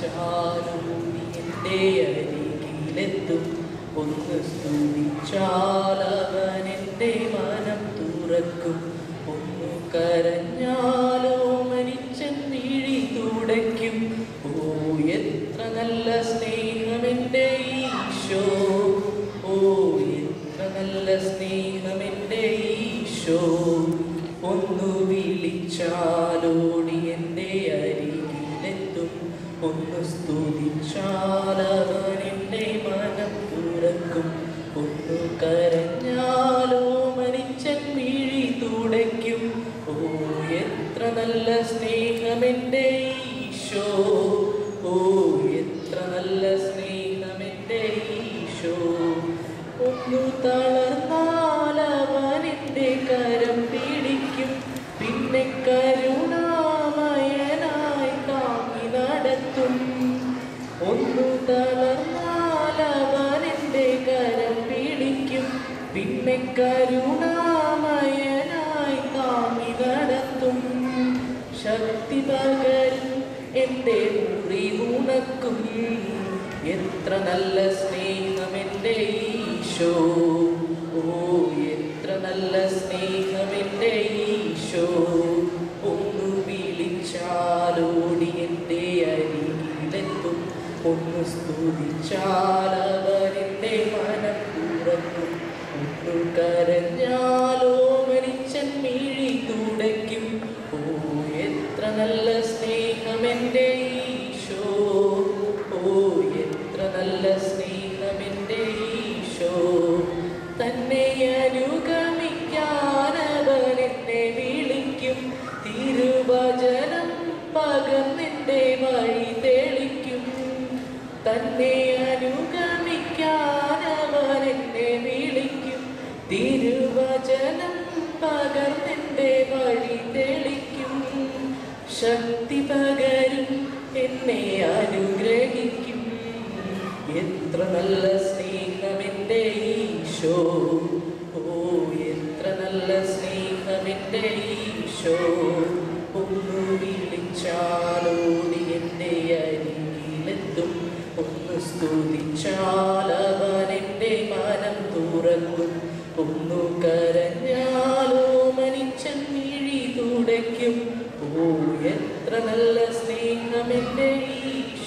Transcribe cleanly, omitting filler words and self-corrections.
വിളിച്ചാലും എൻ്റെ അരികിലെത്തും. ഒന്ന് സ്തുതിച്ചാൽ അവൻ എൻ്റെ മനം തുറക്കും. ഒന്ന് കരഞ്ഞാലോ മരിച്ചൻ മിഴി തുടയ്ക്കും. ഓ എത്ര നല്ല സ്നേഹമെൻ്റെ ഈശോ, ഓ എത്ര നല്ല സ്നേഹമെൻ്റെ ഈശോ. ഒന്നു വിളിച്ചാലോടി എൻ്റെ അരികിലെത്തും. ഒന്ന് സ്തുതിച്ചാൽ അവൻ എൻ്റെ മനം തുറക്കും. ഒന്ന് കരഞ്ഞാലോ മരിച്ചൻ മിഴി തുടയ്ക്കും. ഓ എത്ര നല്ല സ്നേഹമെൻ്റെ ഈശോ, ഓ എത്ര നല്ല സ്നേഹമെൻ്റെ ഈശോ. ഒന്നു തളർന്നാൽ അവൻ എൻ്റെ കരം പിടിക്കും. പിന്നെ കരുണാമയനായി താങ്ങി നടത്തും. ഒന്നു തളർന്നാൽ അവൻ എൻ്റെ കരം പിടിക്കും. പിന്നെ കരുണാമയനായി താങ്ങി നടത്തും. ശക്തി പകരും എൻ്റെ മുറിവുണക്കും. എത്ര നല്ല സ്നേഹമെൻ്റെ ഈശോ, ഓ എത്ര നല്ല സ്നേഹമെൻ്റെ ഈശോ. ഒന്ന് വിളിച്ചാലോടി എൻ്റെ അരികിലെത്തും. ഒന്ന് സ്തുതിച്ചാൽ അവൻ എൻ്റെ മനം തുറക്കും. ഒന്ന് കരഞ്ഞാലോ മരിച്ചൻ മിഴി തുടയ്ക്കും. ഓ എത്ര നല്ല സ്നേഹമെൻ്റെ ഈശോ, ഓ എത്ര നല്ല സ്നേഹമെൻ്റെ ഈശോ. തന്നെ അനുഗമിക്കാൻ അവൻ എന്നെ വിളിക്കും. തിരുവചനം പകർന്നെൻ്റെ വഴി തെളിക്കും. തന്നെ അനുഗമിക്കാൻ അവൻ എന്നെ വിളിക്കും. തിരുവചനം പകർന്നെൻ്റെ വഴി തെളിക്കും. ശക്തി പകരും എന്നെ അനുഗ്രഹിക്കും. എത്ര നല്ല സ്നേഹമെൻ്റെ ഈശോ, ഓ എത്ര നല്ല സ്നേഹമെൻ്റെ ഈശോ. ഒന്ന് വിളിച്ചാലോടി എൻ്റെ അരികിലെത്തും. ഒന്ന് സ്തുതിച്ചാൽ അവൻ എൻ്റെ മനം തുറക്കും. ഒന്നു കരഞ്ഞാലോ മരിച്ചൻ മിഴി തുടയ്ക്കും. ഓ എത്ര നല്ല സ്നേഹമെൻ്റെ ഈശോ.